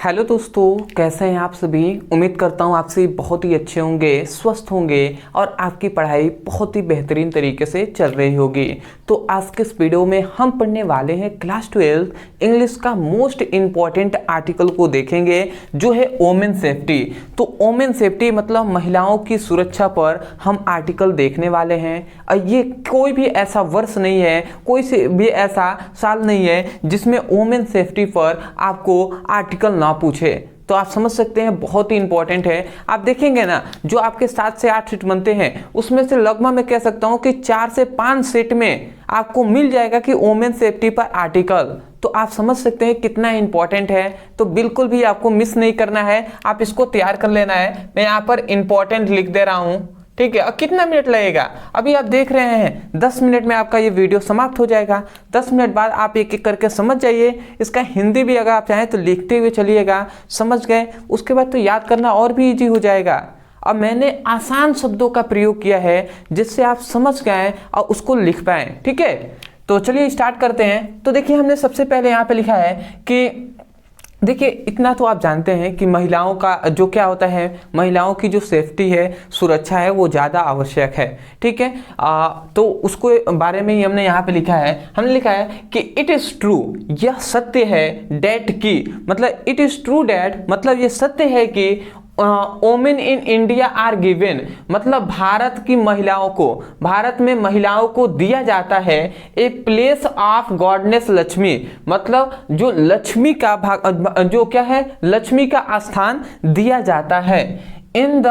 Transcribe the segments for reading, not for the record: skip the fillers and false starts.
Hello दोस्तों, कैसे हैं आप सभी। उम्मीद करता हूँ आप सभी बहुत ही अच्छे होंगे, स्वस्थ होंगे और आपकी पढ़ाई बहुत ही बेहतरीन तरीके से चल रही होगी। तो आज के इस वीडियो में हम पढ़ने वाले हैं क्लास 12 इंग्लिश का मोस्ट इम्पॉर्टेंट आर्टिकल को देखेंगे, जो है वोमेन सेफ्टी। तो वोमेन सेफ्टी मतलब महिलाओं की सुरक्षा पर हम आर्टिकल देखने वाले हैं। ये कोई भी ऐसा वर्ष नहीं है, कोई भी ऐसा साल नहीं है जिसमें वोमेन सेफ्टी पर आपको आर्टिकल ना पूछे। तो आप समझ सकते हैं बहुत ही इंपॉर्टेंट है। आप देखेंगे ना, जो आपके 7 से 8 सीट बनते हैं उसमें से लगभग मैं कह सकता हूं कि 4 से 5 सीट में आपको मिल जाएगा कि वोमेन सेफ्टी पर आर्टिकल। तो आप समझ सकते हैं कितना इंपॉर्टेंट है। तो बिल्कुल भी आपको मिस नहीं करना है, आप इसको तैयार कर लेना है। मैं यहाँ पर इंपॉर्टेंट लिख दे रहा हूँ, ठीक है। और कितना मिनट लगेगा, अभी आप देख रहे हैं 10 मिनट में आपका ये वीडियो समाप्त हो जाएगा। 10 मिनट बाद आप एक एक करके समझ जाइए। इसका हिंदी भी अगर आप चाहें तो लिखते हुए चलिएगा, समझ गए। उसके बाद तो याद करना और भी इजी हो जाएगा। अब मैंने आसान शब्दों का प्रयोग किया है जिससे आप समझ गए और उसको लिख पाएं, ठीक है। तो चलिए स्टार्ट करते हैं। तो देखिए, हमने सबसे पहले यहाँ पे लिखा है कि देखिए, इतना तो आप जानते हैं कि महिलाओं का जो क्या होता है, महिलाओं की जो सेफ्टी है, सुरक्षा है, वो ज़्यादा आवश्यक है, ठीक है। तो उसको बारे में ही हमने यहाँ पे लिखा है। हमने लिखा है कि इट इज़ ट्रू, यह सत्य है, डैट की मतलब इट इज़ ट्रू डैट मतलब ये सत्य है कि women in India are given मतलब भारत में महिलाओं को दिया जाता है a place of goddess Lakshmi मतलब जो लक्ष्मी का भाग जो क्या है, लक्ष्मी का स्थान दिया जाता है इन द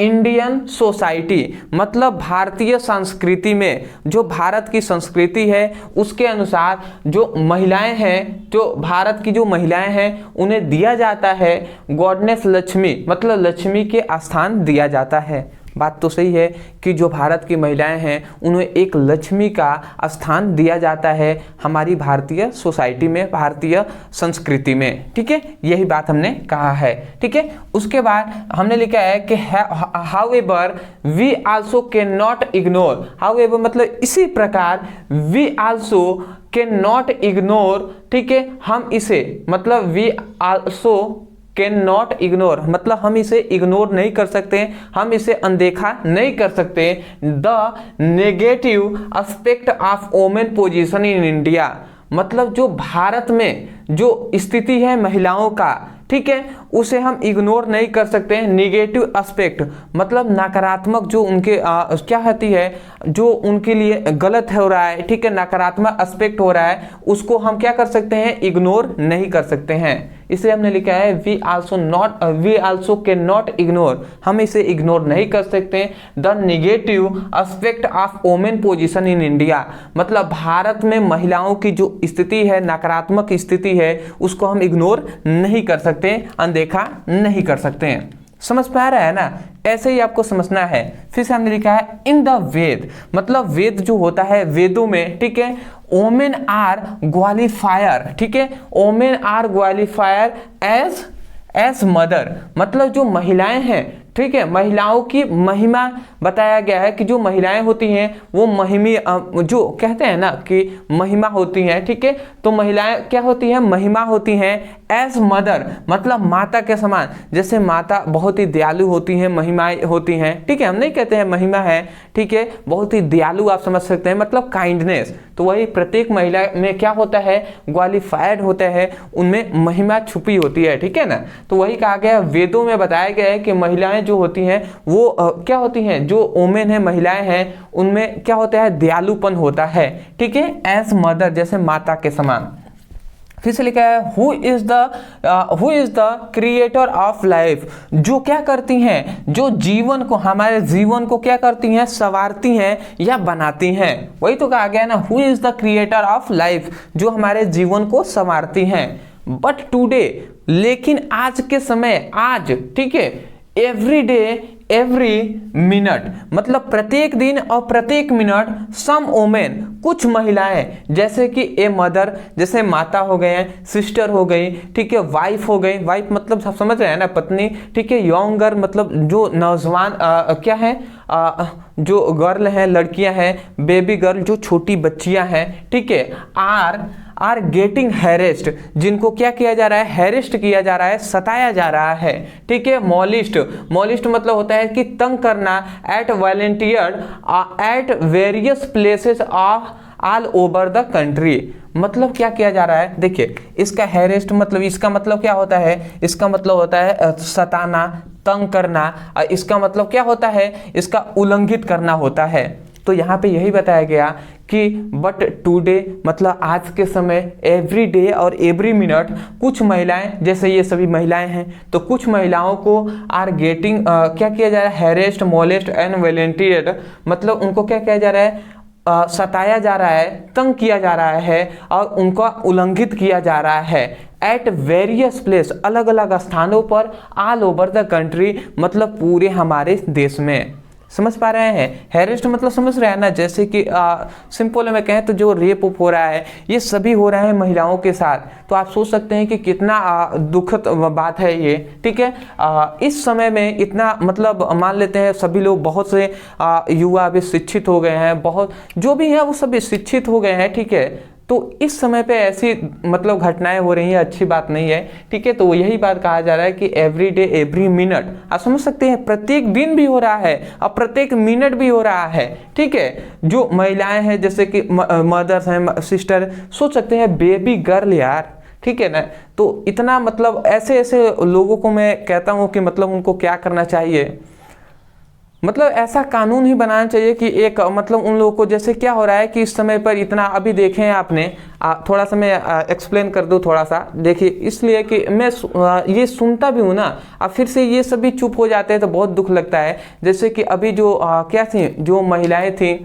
इंडियन सोसाइटी मतलब भारतीय संस्कृति में। जो भारत की संस्कृति है उसके अनुसार जो महिलाएं हैं, जो भारत की जो महिलाएं हैं, उन्हें दिया जाता है गॉडनेस लक्ष्मी मतलब लक्ष्मी के स्थान दिया जाता है। बात तो सही है कि जो भारत की महिलाएं हैं उन्हें एक लक्ष्मी का स्थान दिया जाता है हमारी भारतीय सोसाइटी में, भारतीय संस्कृति में, ठीक है। यही बात हमने कहा है, ठीक है। उसके बाद हमने लिखा है कि however we also can not ignore, however मतलब इसी प्रकार, we also can not ignore, ठीक है। हम इसे मतलब we also can not ignore मतलब हम इसे इग्नोर नहीं कर सकते, हम इसे अनदेखा नहीं कर सकते। The negative aspect of women position in India मतलब जो भारत में जो स्थिति है महिलाओं का, ठीक है, उसे हम इग्नोर नहीं कर सकते हैं। निगेटिव एस्पेक्ट मतलब नकारात्मक जो उनके क्या होती है, जो उनके लिए गलत हो रहा है, ठीक है, नकारात्मक एस्पेक्ट हो रहा है, उसको हम क्या कर सकते हैं, इग्नोर नहीं कर सकते हैं। इसलिए हमने लिखा है we also can not ignore, हम इसे इग्नोर नहीं कर सकते। The negative aspect of women position in India मतलब भारत में महिलाओं की जो स्थिति है, नकारात्मक स्थिति है, उसको हम इग्नोर नहीं कर सकते, अनदेखा नहीं कर सकते हैं। समझ पा रहा है ना, ऐसे ही आपको समझना है। फिर से हमने लिखा है इन द वेद मतलब वेद जो होता है, वेदों में, ठीक है, वोमेन आर क्वालिफायर, ठीक है, women are qualifier as mother मतलब जो महिलाएं हैं, ठीक है, महिलाओं की महिमा बताया गया है कि जो महिलाएं होती हैं वो जो कहते हैं ना कि महिमा होती हैं, ठीक है। तो महिलाएं क्या होती हैं, महिमा होती हैं एज मदर मतलब माता के समान। जैसे माता बहुत ही दयालु होती हैं, महिमाएं होती हैं, ठीक है। हम नहीं कहते हैं महिमा है, ठीक है, बहुत ही दयालु आप समझ सकते हैं मतलब काइंडनेस। तो वही प्रत्येक महिला में क्या होता है, क्वालिफाइड होता है, उनमें महिमा छुपी होती है, ठीक है ना। तो वही कहा गया, वेदों में बताया गया है कि महिलाएं जो होती हैं वो क्या होती हैं, जो वोमेन है, महिलाएं हैं, उनमें क्या होता है, दयालुपन होता है, ठीक है, एज मदर जैसे माता के समान। फिर से लिखा है who is the creator of life जो क्या करती हैं, जो जीवन को, हमारे जीवन को क्या करती हैं, संवारती हैं या बनाती हैं। वही तो कहा गया ना, who is the creator of life जो हमारे जीवन को संवारती हैं। बट टुडे लेकिन आज के समय, आज, ठीक है, एवरी डे एवरी मिनट मतलब प्रत्येक दिन और प्रत्येक मिनट, सम वोमेन कुछ महिलाएं जैसे कि ए मदर जैसे माता हो गए हैं, सिस्टर हो गई, ठीक है, वाइफ हो गई, वाइफ मतलब सब समझ रहे हैं ना, पत्नी, ठीक है, यंगर मतलब जो नौजवान क्या है, जो गर्ल है, लड़कियां हैं, बेबी गर्ल जो छोटी बच्चियां हैं, ठीक है, आर गेटिंग हैरेस्ड, जिनको क्या किया जा रहा है, हैरेस्ट किया जा रहा है, सताया जा रहा है, ठीक है। मॉलिस्ट, मॉलिस्ट मतलब होता है कि तंग करना, at volunteer at various places of all over the country, मतलब क्या किया जा रहा है, देखिए इसका हैरेस्ट मतलब, इसका मतलब क्या होता है, इसका मतलब होता है सताना, तंग करना, इसका मतलब क्या होता है, इसका उल्लंघित करना होता है। तो यहाँ पे यही बताया गया कि बट टुडे मतलब आज के समय, एवरी डे और एवरी मिनट, कुछ महिलाएं, जैसे ये सभी महिलाएं हैं, तो कुछ महिलाओं को आर गेटिंग क्या किया जा रहा है, हैरेस्ट, मोलेस्ट एंड वॉलंटियर्ड, मतलब उनको क्या किया जा रहा है, सताया जा रहा है, तंग किया जा रहा है और उनका उल्लंघित किया जा रहा है एट वेरियस प्लेस, अलग अलग स्थानों पर, ऑल ओवर द कंट्री, मतलब पूरे हमारे देश में। समझ पा रहे हैं, हैरेस्ट मतलब समझ रहे हैं ना, जैसे कि सिंपल में कहें तो जो रेप हो रहा है, ये सभी हो रहा है महिलाओं के साथ। तो आप सोच सकते हैं कि कितना दुखद बात है ये, ठीक है। इस समय में इतना मतलब मान लेते हैं सभी लोग, बहुत से युवा अभी शिक्षित हो गए हैं, बहुत जो भी हैं वो सभी शिक्षित हो गए हैं, ठीक है। तो इस समय पे ऐसी मतलब घटनाएं हो रही हैं, अच्छी बात नहीं है, ठीक है। तो यही बात कहा जा रहा है कि एवरी डे एवरी मिनट, आप समझ सकते हैं प्रत्येक दिन भी हो रहा है और प्रत्येक मिनट भी हो रहा है, ठीक है। जो महिलाएं हैं जैसे कि मदर्स हैं, सिस्टर, सोच सकते हैं बेबी गर्ल यार, ठीक है ना। तो इतना मतलब ऐसे ऐसे लोगों को मैं कहता हूँ कि मतलब उनको क्या करना चाहिए, मतलब ऐसा कानून ही बनाना चाहिए कि एक मतलब उन लोगों को, जैसे क्या हो रहा है कि इस समय पर इतना, अभी देखें आपने, थोड़ा सा मैं एक्सप्लेन कर दूं थोड़ा सा, देखिए इसलिए कि मैं ये सुनता भी हूँ ना, अब फिर से ये सभी चुप हो जाते हैं तो बहुत दुख लगता है। जैसे कि अभी जो क्या थी, जो महिलाएं थी,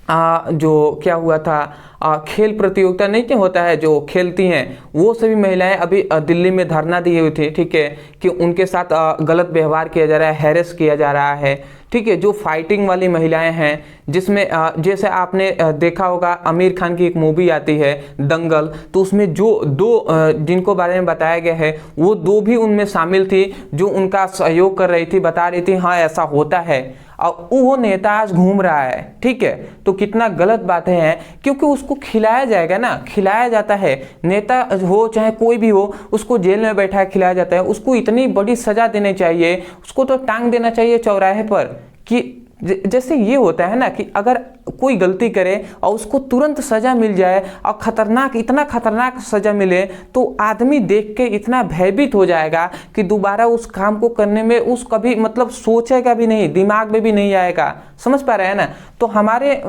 जो क्या हुआ था, खेल प्रतियोगिता नहीं क्या होता है, जो खेलती हैं, वो सभी महिलाएं अभी दिल्ली में धरना दिए हुए थे, ठीक है, कि उनके साथ गलत व्यवहार किया जा रहा है, हैरेस किया जा रहा है, ठीक है। जो फाइटिंग वाली महिलाएं हैं, जिसमें जैसे आपने देखा होगा आमिर खान की एक मूवी आती है दंगल, तो उसमें जो दो जिनको बारे में बताया गया है, वो दो भी उनमें शामिल थी, जो उनका सहयोग कर रही थी, बता रही थी हाँ ऐसा होता है, और वो नेता आज घूम रहा है, ठीक है। तो कितना गलत बातें हैं, क्योंकि उसको खिलाया जाएगा ना, खिलाया जाता है, नेता हो चाहे कोई भी हो, उसको जेल में बैठा खिलाया जाता है, उसको इतनी बड़ी सजा देनी चाहिए, उसको तो टांग देना चाहिए चौराहे पर। कि जैसे ये होता है ना कि अगर कोई गलती करे और उसको तुरंत सजा मिल जाए, और खतरनाक, इतना खतरनाक सजा मिले, तो आदमी देख के इतना भयभीत हो जाएगा कि दोबारा उस काम को करने में उस कभी मतलब सोचेगा भी नहीं, दिमाग में भी नहीं आएगा। समझ पा रहे हैं ना। तो हमारे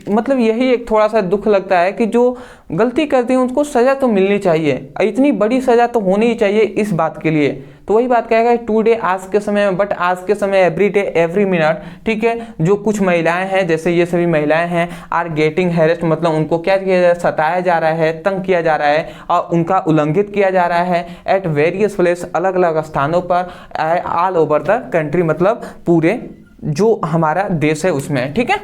मतलब यही एक थोड़ा सा दुख लगता है कि जो गलती करते हैं उनको सजा तो मिलनी चाहिए, इतनी बड़ी सजा तो होनी ही चाहिए इस बात के लिए। तो वही बात कहेगा टुडे, आज के समय में, बट आज के समय एवरी डे एवरी मिनट, ठीक है। जो कुछ महिलाएं हैं, जैसे ये सभी महिलाएं हैं, आर गेटिंग हैरेस्ड, मतलब उनको क्या किया जा रहा है, सताया जा रहा है, तंग किया जा रहा है और उनका उल्लंघित किया जा रहा है एट वेरियस प्लेस, अलग अलग स्थानों पर, ऑल ओवर द कंट्री, मतलब पूरे जो हमारा देश है उसमें, ठीक है।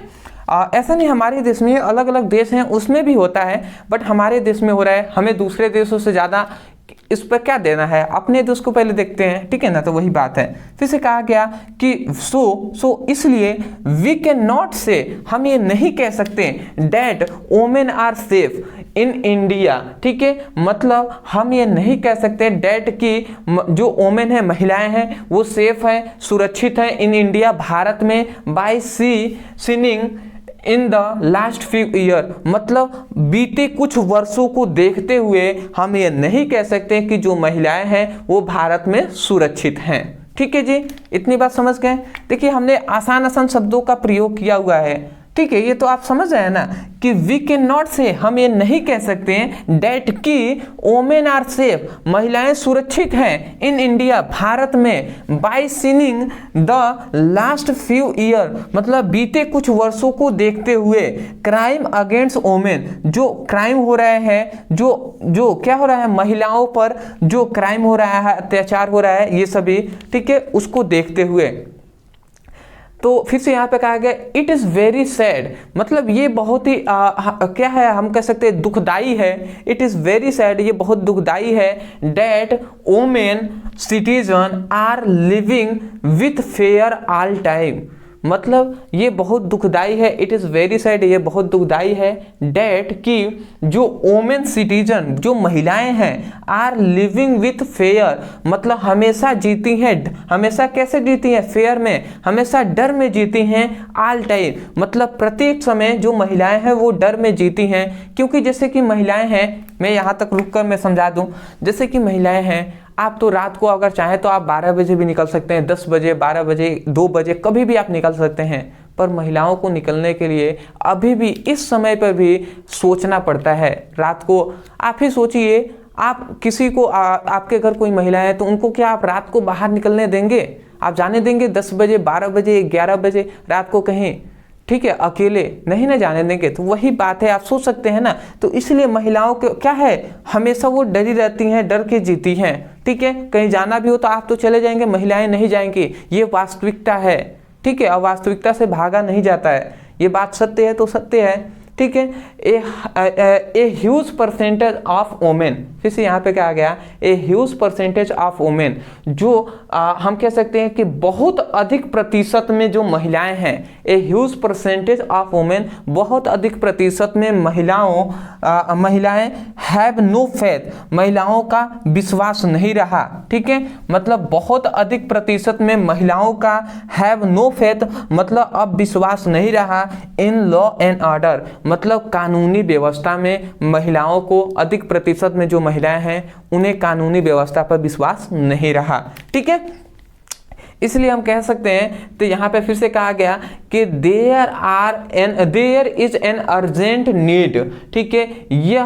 ऐसा नहीं हमारे देश में, अलग अलग देश हैं उसमें भी होता है, बट हमारे देश में हो रहा है, हमें दूसरे देशों से ज़्यादा इस पर क्या देना है, अपने देश को पहले देखते हैं, ठीक है ना। तो वही बात है। फिर से कहा गया कि सो इसलिए वी कैन नॉट से, हम ये नहीं कह सकते that women are safe in India, ठीक है। मतलब हम ये नहीं कह सकते डैट की जो वोमेन है, महिलाएं हैं, वो सेफ है, सुरक्षित है इन इंडिया, भारत में, by seeing in the last few year, मतलब बीते कुछ वर्षों को देखते हुए हम ये नहीं कह सकते कि जो महिलाएं हैं वो भारत में सुरक्षित हैं, ठीक है जी। इतनी बात समझ गए। देखिए हमने आसान आसान शब्दों का प्रयोग किया हुआ है, ठीक है। ये तो आप समझ रहे हैं ना कि वी कैन नॉट से, हम ये नहीं कह सकते डैट की वोमेन आर सेफ, महिलाएं सुरक्षित हैं इन इंडिया, भारत में, by seeing the last few year, मतलब बीते कुछ वर्षों को देखते हुए, क्राइम अगेंस्ट वोमेन, जो क्राइम हो रहे हैं, जो क्या हो रहा है, महिलाओं पर जो क्राइम हो रहा है, अत्याचार हो रहा है, ये सभी, ठीक है, उसको देखते हुए। तो फिर से यहाँ पे कहा गया इट इज़ वेरी सैड, मतलब ये बहुत ही क्या है, हम कह सकते हैं दुखदाई है। इट इज़ वेरी सैड, ये बहुत दुखदाई है that women citizen are living with fear all time, मतलब ये बहुत दुखदाई है, इट इज़ वेरी सैड, ये बहुत दुखदाई है डेट कि जो वोमेन सिटीजन, जो महिलाएं हैं, आर लिविंग विथ फेयर, मतलब हमेशा जीती हैं, हमेशा कैसे जीती हैं, फेयर में, हमेशा डर में जीती हैं, ऑल टाइम, मतलब प्रत्येक समय जो महिलाएं हैं वो डर में जीती हैं। क्योंकि जैसे कि महिलाएं हैं, मैं यहाँ तक रुक कर मैं समझा दूं, जैसे कि महिलाएं हैं, आप तो रात को अगर चाहें तो आप 12 बजे भी निकल सकते हैं, 10 बजे, 12 बजे, 2 बजे, कभी भी आप निकल सकते हैं। पर महिलाओं को निकलने के लिए अभी भी इस समय पर भी सोचना पड़ता है। रात को आप ही सोचिए, आप किसी को आपके घर कोई महिला है तो उनको क्या आप रात को बाहर निकलने देंगे? आप जाने देंगे 10 बजे, 12 बजे, 11 बजे रात को कहीं, ठीक है, अकेले नहीं ना जाने देंगे? तो वही बात है, आप सोच सकते हैं ना। तो इसलिए महिलाओं को क्या है, हमेशा वो डरी रहती हैं, डर के जीती हैं, ठीक है। कहीं जाना भी हो तो आप तो चले जाएंगे, महिलाएं नहीं जाएंगी, ये वास्तविकता है, ठीक है। वास्तविकता से भागा नहीं जाता है, ये बात सत्य है तो सत्य है, ठीक है। A huge percentage of women, फिर से यहाँ पे क्या आ गया, a huge percentage of women, जो हम कह सकते हैं कि बहुत अधिक प्रतिशत में जो महिलाएं हैं, a huge percentage of women, बहुत अधिक प्रतिशत में महिलाएं हैव नो फेथ, महिलाओं का विश्वास नहीं रहा, ठीक है। मतलब बहुत अधिक प्रतिशत में महिलाओं का हैव नो फेथ, मतलब अब विश्वास नहीं रहा, इन लॉ एंड ऑर्डर, मतलब कानूनी व्यवस्था में महिलाओं को, अधिक प्रतिशत में जो महिलाएं हैं उन्हें कानूनी व्यवस्था पर विश्वास नहीं रहा, ठीक है। इसलिए हम कह सकते हैं, तो यहाँ पे फिर से कहा गया कि there is an urgent need, ठीक है। यह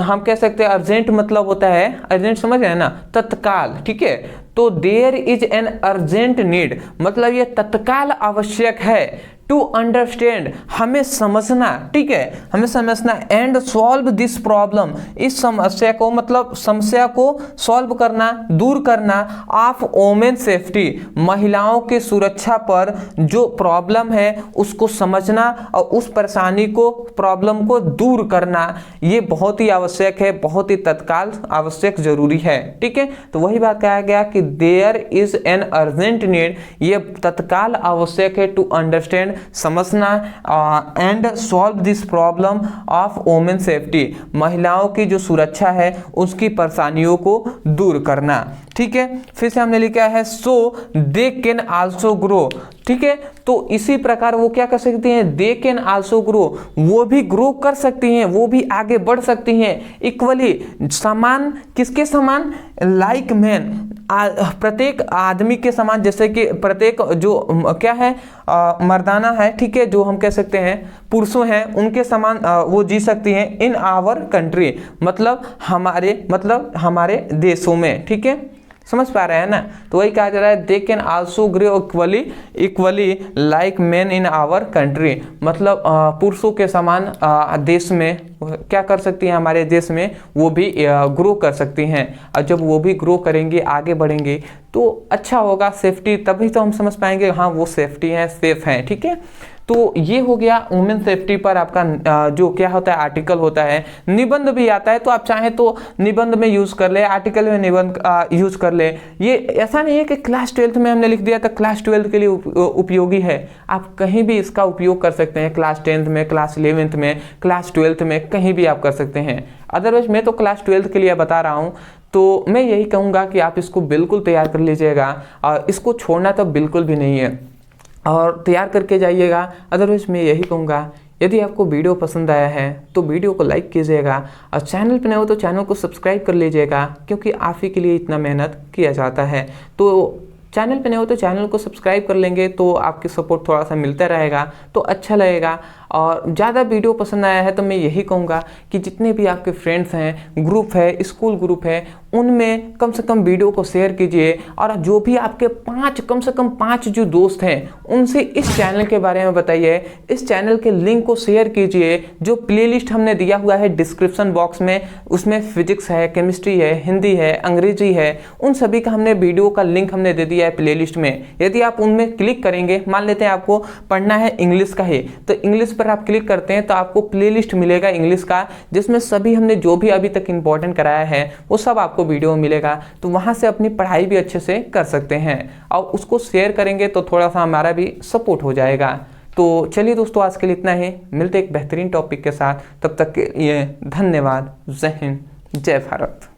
हम कह सकते हैं अर्जेंट मतलब होता है, अर्जेंट समझ रहे हैं ना, तत्काल, ठीक है। तो there is an urgent need, मतलब ये तत्काल आवश्यक है, टू अंडरस्टैंड, हमें समझना, ठीक है, हमें समझना, एंड सॉल्व दिस प्रॉब्लम, इस समस्या को, मतलब समस्या को सॉल्व करना, दूर करना, ऑफ वोमेन सेफ्टी, महिलाओं की सुरक्षा पर जो प्रॉब्लम है उसको समझना और उस परेशानी को, प्रॉब्लम को दूर करना, ये बहुत ही आवश्यक है, बहुत ही तत्काल आवश्यक जरूरी है, ठीक है। तो वही बात कहा गया कि there is an urgent need, ये तत्काल आवश्यक है, टू अंडरस्टैंड, समझना, and solve this problem of women safety, महिलाओं की जो सुरक्षा है उसकी परेशानियों को दूर करना, ठीक है। फिर से हमने लिखा है सो दे कैन आल्सो ग्रो, ठीक है। तो इसी प्रकार वो क्या कर सकती हैं, दे कैन आल्सो ग्रो, वो भी ग्रो कर सकती हैं, वो भी आगे बढ़ सकती हैं, इक्वली, समान, किसके समान, लाइक मैन, प्रत्येक आदमी के समान, जैसे कि प्रत्येक जो क्या है, मर्दाना है, ठीक है, जो हम कह सकते हैं पुरुषों हैं उनके समान वो जी सकती हैं, इन आवर कंट्री, मतलब हमारे देशों में, ठीक है। समझ पा रहे हैं ना। तो वही कहा जा रहा है they can also grow equally like man in our country, मतलब पुरुषों के समान देश में क्या कर सकती हैं, हमारे देश में वो भी ग्रो कर सकती हैं। और जब वो भी ग्रो करेंगे, आगे बढ़ेंगे तो अच्छा होगा, सेफ्टी, तभी तो हम समझ पाएंगे हाँ वो सेफ्टी है, सेफ है, ठीक है। तो ये हो गया वुमेन सेफ्टी पर आपका जो क्या होता है आर्टिकल होता है। निबंध भी आता है तो आप चाहें तो निबंध में यूज कर ले, आर्टिकल में निबंध यूज कर ले। ये ऐसा नहीं है कि क्लास 12th में हमने लिख दिया था क्लास 12th के लिए उपयोगी है, आप कहीं भी इसका उपयोग कर सकते हैं, क्लास 10th में, क्लास 11th में, क्लास 12th में, कहीं भी आप कर सकते हैं। अदरवाइज मैं तो क्लास 12th के लिए बता रहा हूँ, तो मैं यही कहूँगा कि आप इसको बिल्कुल तैयार कर लीजिएगा और इसको छोड़ना तो बिल्कुल भी नहीं है और तैयार करके जाइएगा। अदरवाइज मैं यही कहूँगा यदि आपको वीडियो पसंद आया है तो वीडियो को लाइक कीजिएगा और चैनल पर नए हो तो चैनल को सब्सक्राइब कर लीजिएगा, क्योंकि आप ही के लिए इतना मेहनत किया जाता है। तो चैनल पे नए हो तो चैनल को सब्सक्राइब कर लेंगे तो आपकी सपोर्ट थोड़ा सा मिलता रहेगा तो अच्छा लगेगा। और ज़्यादा वीडियो पसंद आया है तो मैं यही कहूँगा कि जितने भी आपके फ्रेंड्स हैं, ग्रुप है, स्कूल ग्रुप है, उनमें कम से कम वीडियो को शेयर कीजिए। और जो भी आपके कम से कम 5 जो दोस्त हैं उनसे इस चैनल के बारे में बताइए, इस चैनल के लिंक को शेयर कीजिए। जो प्लेलिस्ट हमने दिया हुआ है डिस्क्रिप्शन बॉक्स में, उसमें फिजिक्स है, केमिस्ट्री है, हिंदी है, अंग्रेजी है, उन सभी का हमने वीडियो का लिंक हमने दे दिया है प्लेलिस्ट में। यदि आप उनमें क्लिक करेंगे, मान लेते हैं आपको पढ़ना है इंग्लिश का ही, तो इंग्लिश पर आप क्लिक करते हैं तो आपको प्लेलिस्ट मिलेगा इंग्लिश का, जिसमें सभी हमने जो भी अभी तक इंपॉर्टेंट कराया है वो सब आपको वीडियो में मिलेगा। तो वहाँ से अपनी पढ़ाई भी अच्छे से कर सकते हैं और उसको शेयर करेंगे तो थोड़ा सा हमारा भी सपोर्ट हो जाएगा। तो चलिए दोस्तों, आज के लिए इतना ही, मिलते एक बेहतरीन टॉपिक के साथ, तब तक के लिए धन्यवाद। जय हिंद, जय भारत।